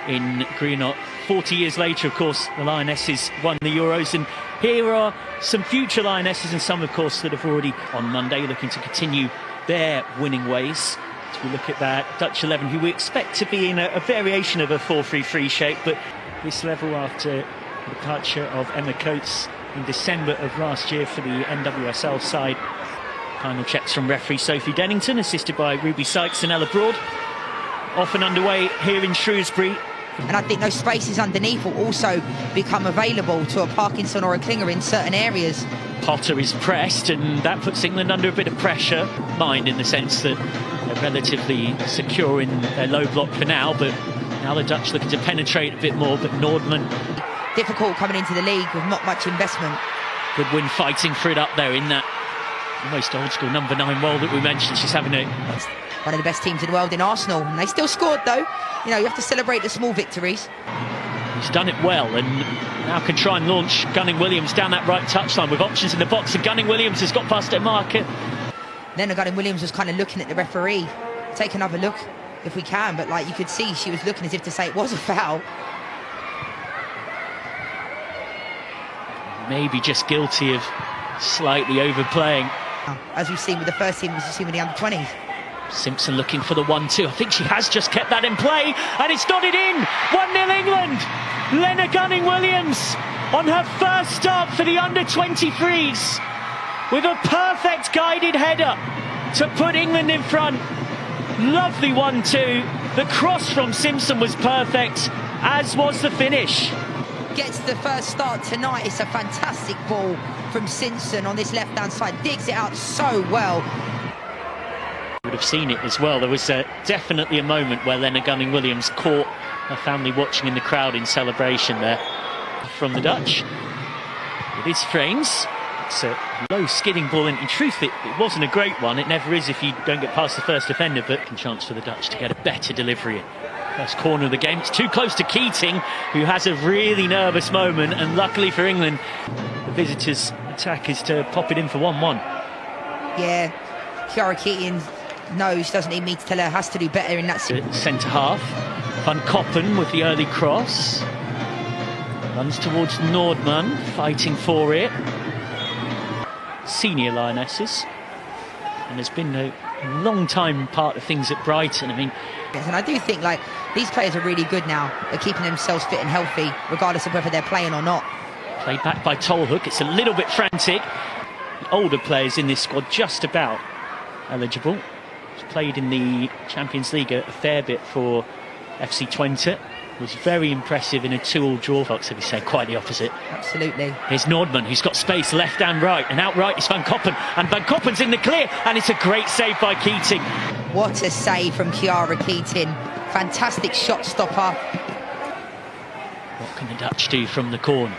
in Greenock. 40 years later, of course, the Lionesses won the Euros, and here are some future Lionesses and some, of course, that have already on Monday looking to continue their winning ways. As we look at that Dutch 11, who we expect to be in a variation of a 4-3-3 shape, but this level after the departure of Emma Coates in December of last year for the NWSL side. Final checks from referee Sophie Dennington, assisted by Ruby Sykes and Ella Broad. Off and underway here in Shrewsbury. And I think those spaces underneath will also become available to a Parkinson or a Klinger in certain areas. Potter is pressed, and that puts England under a bit of pressure. Mind in the sense that they're relatively secure in their low block for now, but now the Dutch looking to penetrate a bit more. But Nordman, difficult coming into the league with not much investment. Goodwin fighting for it up there in that almost old school number 9 role that we mentioned. She's having one of the best teams in the world in Arsenal, and they still scored though. You know, you have to celebrate the small victories. He's done it well, and now can try and launch Gunning-Williams down that right touchline with options in the box, and Gunning-Williams has got past their marker. Then Gunning-Williams was kind of looking at the referee. Take another look if we can, but like you could see she was looking as if to say it was a foul. Maybe just guilty of slightly overplaying. As we've seen with the first team, as we've seen with the under-20s. Simpson looking for the 1-2. I think she has just kept that in play, and it's nodded in. 1-0 England. Lena Gunning-Williams on her first start for the under-23s with a perfect guided header to put England in front. Lovely 1-2. The cross from Simpson was perfect, as was the finish. Gets the first start tonight. It's a fantastic ball from Simpson on this left-hand side. Digs it out so well. Would have seen it as well. There was definitely a moment where Lena Gunning-Williams caught her family watching in the crowd in celebration there. From the Dutch, it is Frames. It's a low skidding ball, and in truth it wasn't a great one. It never is if you don't get past the first defender, but a chance for the Dutch to get a better delivery in. First corner of the game. It's too close to Keating, who has a really nervous moment, and luckily for England, the visitors' attack is to pop it in for 1-1. Yeah, Kiara Keating knows, doesn't need me to tell her, has to do better in that centre half. Van Koppen with the early cross. Runs towards Nordman, fighting for it. Senior Lionesses. And has been a long time part of things at Brighton. I mean, and I do think like these players are really good now at keeping themselves fit and healthy, regardless of whether they're playing or not. Played back by Tolhoek. It's a little bit frantic. The older players in this squad just about eligible. He's played in the Champions League a fair bit for FC Twente. Was very impressive in a 2-2 draw. Fox, if you say, quite the opposite. Absolutely. Here's Nordman, who's got space left and right, and outright is Van Koppen, and Van Koppen's in the clear, and it's a great save by Keating. What a save from Kiara Keating. Fantastic shot stopper. What can the Dutch do from the corner?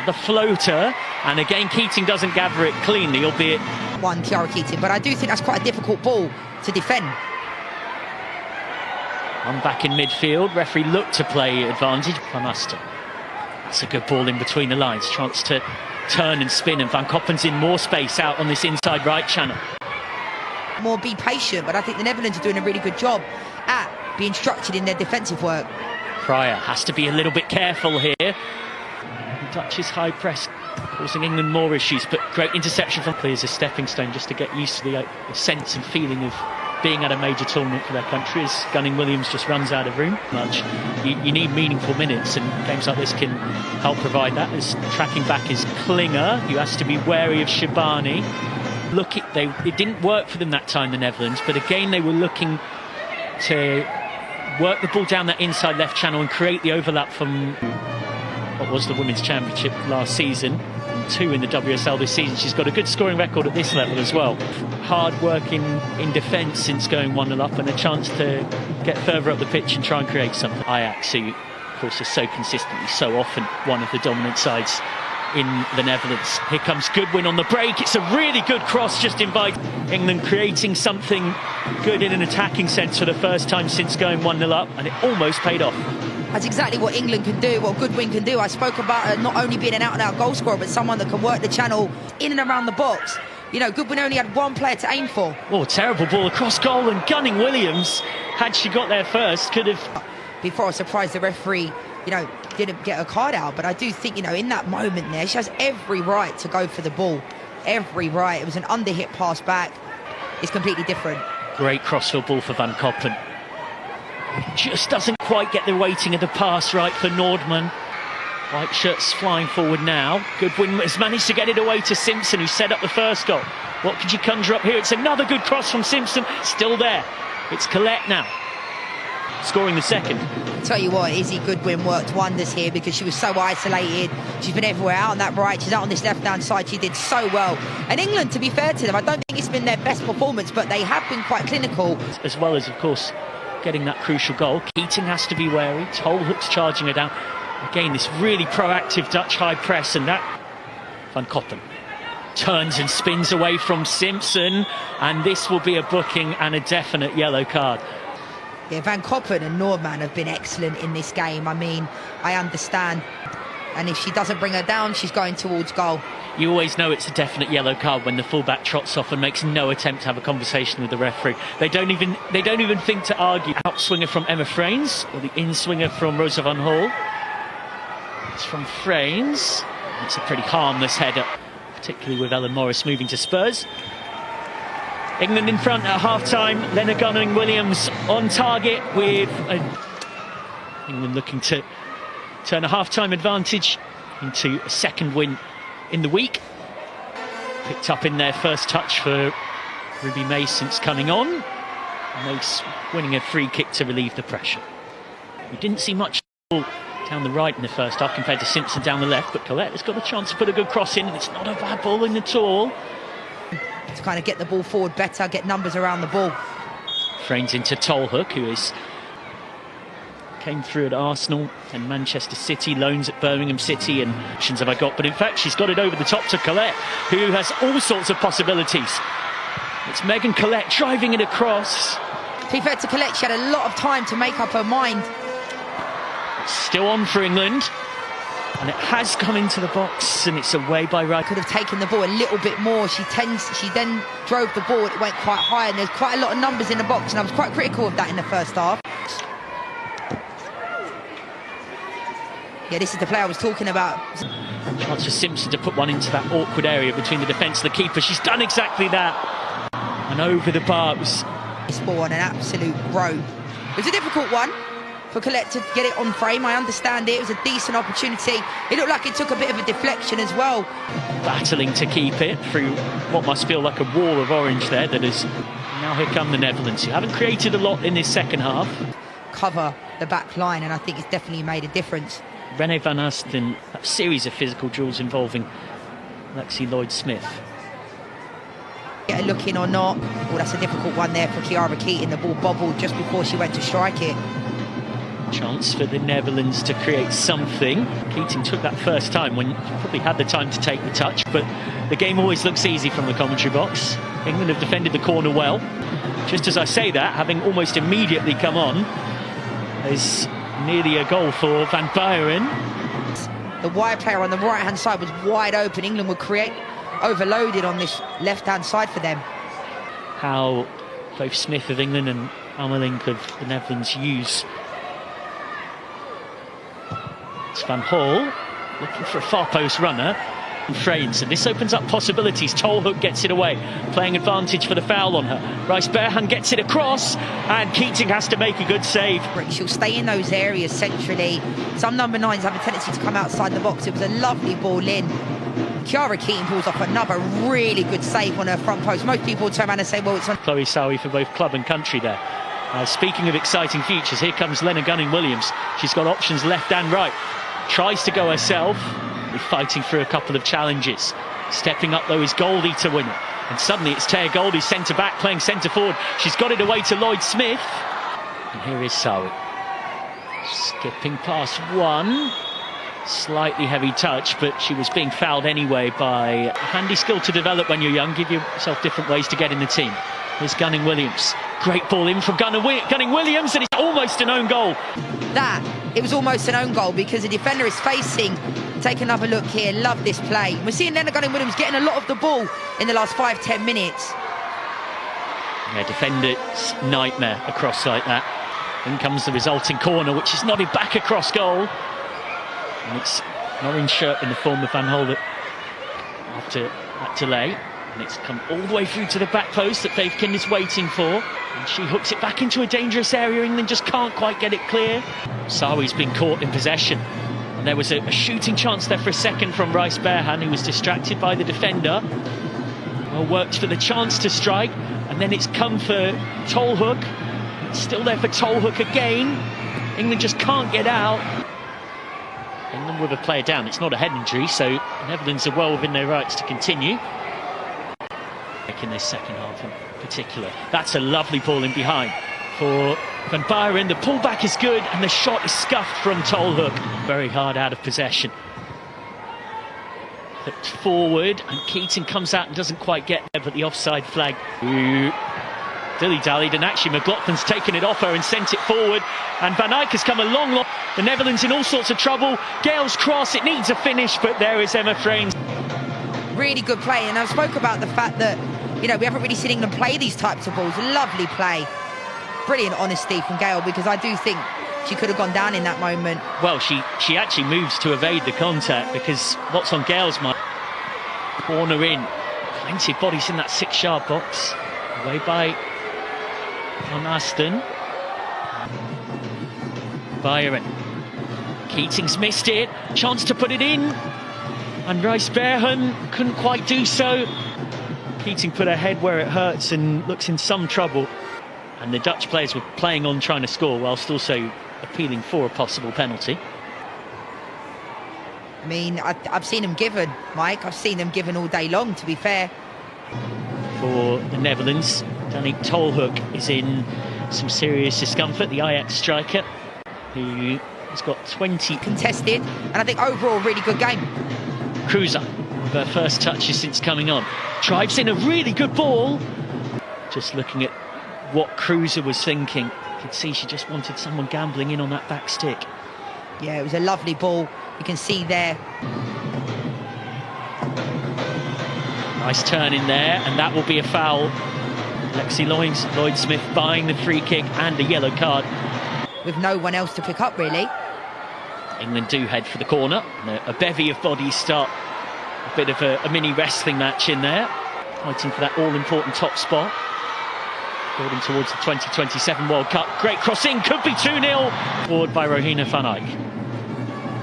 The floater, and again Keating doesn't gather it cleanly, albeit one Kiara Keating, but I do think that's quite a difficult ball to defend. I'm back in midfield. Referee looked to play advantage. Van Asten. That's a good ball in between the lines. Chance to turn and spin, and Van Koppen's in more space out on this inside right channel. More be patient, but I think the Netherlands are doing a really good job at being structured in their defensive work. Pryor has to be a little bit careful here. The Dutch's high press causing England more issues, but great interception from players, a stepping stone just to get used to the sense and feeling of being at a major tournament for their country. As Gunning-Williams just runs out of room. You need meaningful minutes, and games like this can help provide that. As tracking back is Klinger, who has to be wary of Shabani. It didn't work for them that time, the Netherlands, but again they were looking to work the ball down that inside left channel and create the overlap from what was the Women's Championship last season, and 2 in the WSL this season. She's got a good scoring record at this level as well. Hard work in defence since going 1-0 up, and a chance to get further up the pitch and try and create something. Ajax, who of course is so consistently, so often one of the dominant sides in the Netherlands. Here comes Goodwin on the break. It's a really good cross, just invites England creating something good in an attacking sense for the first time since going 1-0 up, and it almost paid off. That's exactly what England can do, what Goodwin can do. I spoke about her not only being an out-and-out goal scorer, but someone that can work the channel in and around the box. You know, Goodwin only had one player to aim for. Oh, terrible ball across goal, and Gunning-Williams, had she got there first, could have before I was surprised the referee, didn't get a card out. But I do think, in that moment there, she has every right to go for the ball. Every right. It was an underhit pass back. It's completely different. Great crossfield ball for Van Koppen. Just doesn't quite get the weighting of the pass right for Nordman. White shirts flying forward now. Goodwin has managed to get it away to Simpson, who set up the first goal. What could you conjure up here? It's another good cross from Simpson. Still there. It's Collette now, scoring the second. I'll tell you what, Izzy Goodwin worked wonders here because she was so isolated. She's been everywhere, out on that right, she's out on this left-hand side. She did so well. And England, to be fair to them, I don't think it's been their best performance, but they have been quite clinical. As well as, of course, getting that crucial goal. Keating has to be wary. Tolhoek's charging her down. Again, this really proactive Dutch high press, and that Van Koppen turns and spins away from Simpson, and this will be a booking and a definite yellow card. Yeah, Van Koppen and Nordman have been excellent in this game. I mean, I understand. And if she doesn't bring her down, she's going towards goal. You always know it's a definite yellow card when the fullback trots off and makes no attempt to have a conversation with the referee. They don't even think to argue. Outswinger from Emma Frains, or the inswinger from Rosa van Hol. It's from Frains. It's a pretty harmless header, particularly with Ellen Morris moving to Spurs. England in front at half-time. Lena Gunning-Williams on target with England looking to turn a half-time advantage into a second win in the week. Picked up in their first touch for Ruby Mace since coming on. Mace winning a free kick to relieve the pressure. We didn't see much down the right in the first half compared to Simpson down the left, but Collette has got a chance to put a good cross in, and it's not a bad ball in at all. To kind of get the ball forward better, get numbers around the ball. Frains into Tolhoek, who came through at Arsenal and Manchester City, loans at Birmingham City, and options have I got, but in fact she's got it over the top to Collette, who has all sorts of possibilities. It's Megan Collette driving it across. To be fair to Collette, she had a lot of time to make up her mind. Still on for England, and it has come into the box, and it's away by right. Could have taken the ball a little bit more. She then drove the ball, it went quite high, and there's quite a lot of numbers in the box, and I was quite critical of that in the first half. Yeah, this is the player I was talking about. Chance for Simpson to put one into that awkward area between the defence and the keeper. She's done exactly that, and over the bar. This ball on an absolute rope. It was a difficult one for Collette to get it on frame. I understand it. It was a decent opportunity. It looked like it took a bit of a deflection as well. Battling to keep it through what must feel like a wall of orange there. That is, now here come the Netherlands, who haven't created a lot in this second half. Cover the back line, and I think it's definitely made a difference. Renee Van Asten, a series of physical duels involving Lexi Lloyd-Smith. Get a look in or not. Oh, that's a difficult one there for Chiara Keating. The ball bobbled just before she went to strike it. Chance for the Netherlands to create something. Keating took that first time when she probably had the time to take the touch, but the game always looks easy from the commentary box. England have defended the corner well. Just as I say that, having almost immediately come on, there's nearly a goal for Van Buyeren. The wide player on the right-hand side was wide open. England would create overloaded on this left-hand side for them. How both Smith of England and Amelink of the Netherlands use. It's Van Hol looking for a far post runner. And Frains, and this opens up possibilities. Tolhoek gets it away, playing advantage for the foul on her. Rice Berhan gets it across, and Keating has to make a good save. She'll stay in those areas centrally. Some number 9s have a tendency to come outside the box. It was a lovely ball in. Chiara Keating pulls off another really good save on her front post. Most people turn around and say, well, it's on. Chloe Sowie for both club and country there. Speaking of exciting futures, here comes Lena Gunning-Williams. She's got options left and right. Tries to go herself. Fighting through a couple of challenges. Stepping up though is Goldie to win it, and suddenly it's Taya Goldie, centre back, playing centre forward. She's got it away to Lloyd-Smith, and here is Sowie skipping past one. Slightly heavy touch, but she was being fouled anyway. By a handy skill to develop when you're young. Give yourself different ways to get in the team. Here's Gunning-Williams. Great ball in from Gunning-Williams, and it's almost an own goal. It was almost an own goal because the defender is facing. Take another look here. Love this play. We're seeing Lena Gunning-Williams getting a lot of the ball in the last 5-10 minutes. Yeah, defender's nightmare across like that. In comes the resulting corner, which is nodded back across goal. And it's an orange shirt in the form of Van Holder after that delay. And it's come all the way through to the back post that Faithkin is waiting for. And she hooks it back into a dangerous area. England just can't quite get it clear. Sawi's been caught in possession. And there was a shooting chance there for a second from Rice Behan, who was distracted by the defender. Well worked for the chance to strike. And then it's come for Tolhoek. It's still there for Tolhoek again. England just can't get out. England with a player down. It's not a head injury, so the Netherlands are well within their rights to continue. In this second half in particular. That's a lovely ball in behind for Van Byron. The pullback is good and the shot is scuffed from Tolhoek. Very hard out of possession. Flipped forward and Keating comes out and doesn't quite get there, but the offside flag dilly-dallied, and actually McLaughlin's taken it off her and sent it forward, and Van Eyck has come a long. The Netherlands in all sorts of trouble. Gale's cross, it needs a finish, but there is Emma Frames. Really good play, and I spoke about the fact that, you know, we haven't really seen England play these types of balls. Lovely play. Brilliant honesty from Gale, because I do think she could have gone down in that moment. Well, she actually moves to evade the contact, because what's on Gale's mind? Corner in. Plenty of bodies in that 6-yard box. Away by Van Asten. Byron. Keating's missed it. Chance to put it in. And Rice Behan couldn't quite do so. Keating put her head where it hurts and looks in some trouble. And the Dutch players were playing on trying to score whilst also appealing for a possible penalty. I mean, I've seen them given, Mike. I've seen them given all day long, to be fair. For the Netherlands, Danique Tolhoek is in some serious discomfort, the Ajax striker, who has got 20. Contested, and I think overall a really good game. Cruiser, with her first touches since coming on. Drives in a really good ball. Just looking at what Cruiser was thinking, you could see she just wanted someone gambling in on that back stick. Yeah, it was a lovely ball. You can see there. Nice turn in there, and that will be a foul. Lexi Lloyd-Smith buying the free kick and a yellow card. With no one else to pick up, really. England do head for the corner. A bevy of bodies start a bit of a mini wrestling match in there, fighting for that all-important top spot. Building towards the 2027 World Cup. Great crossing, could be 2-0. Forward by Rohina van Eyck.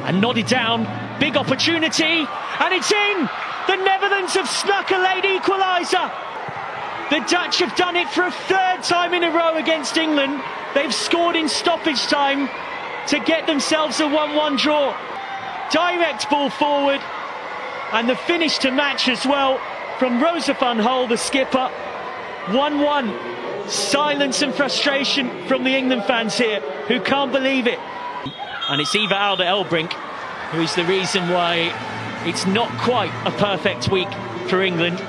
And nodded down, big opportunity, and it's in! The Netherlands have snuck a late equaliser. The Dutch have done it for a third time in a row against England. They've scored in stoppage time to get themselves a 1-1 draw. Direct ball forward, and the finish to match as well from Rosa van Hol, the skipper. 1-1. Silence and frustration from the England fans here, who can't believe it. And it's Eva Alder-Elbrink who is the reason why it's not quite a perfect week for England.